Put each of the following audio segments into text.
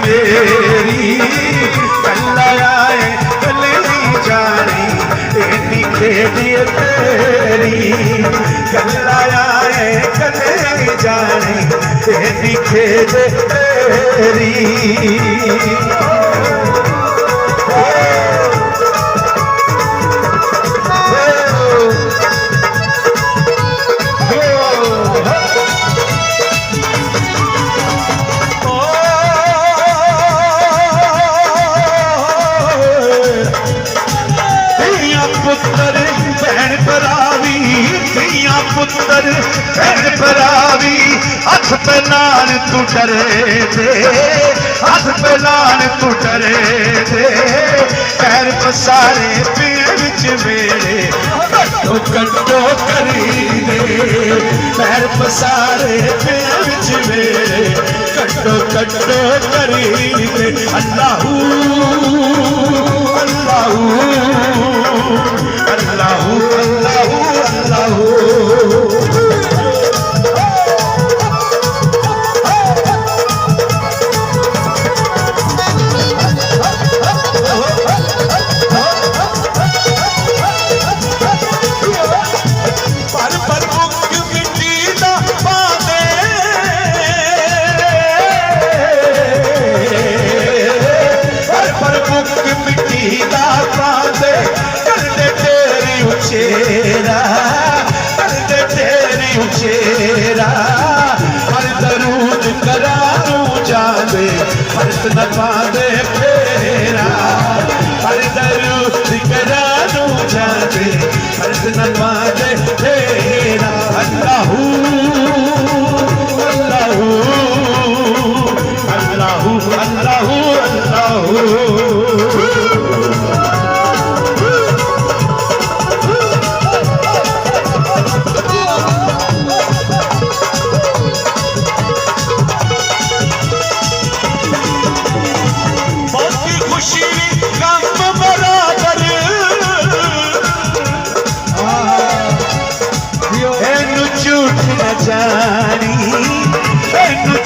मेरी कल्ला आए कल नहीं जानी एनी खेदी तेरी कल्ला आए कल नहीं जानी एनी खेद तेरी पुत्र भैन भरावी धिया पुत्र भैन भरावी हथ पहलान तू डरे दे हथ पहलान तू डरे दे पैर पसारे पीर विच मेरे कट्टो कट्टो करी दे पैर पसारे पीर विच मेरे कट्टो कट्टो करी दे अल्लाहू अल्लाहू अल्लाहू अल्लाहू अल्लाहू पर पर मुख मिट्टी दा पादे पर मुख मिट्टी दा पादे उचेरा करदे तेरी उचेरा हर दरूद करानू जावे हर्ष न पादे फेरा हर दरूद करानू जावे हर्ष न पादे फेरा अल्लाहू अल्लाहू अल्लाहू अल्लाहू अल्लाहू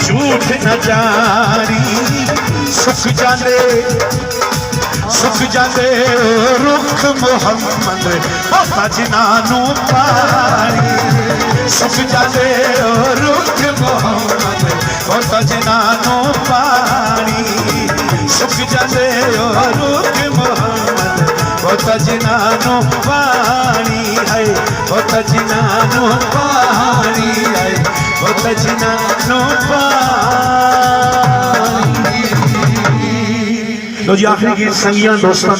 झूठ न जानी सुख जाते रुख मुहम्मद बाबा जिनानू पानी सुख जाते रुख मुहम्मद बाबा जिनानू पानी सुख जाते रुख मुहम्मद बाबा जिनानू पानी है बाबा जिनानू पानी है बाबा जिनानू पानी। लो जी आखिरी गीत संगियां दोस्तों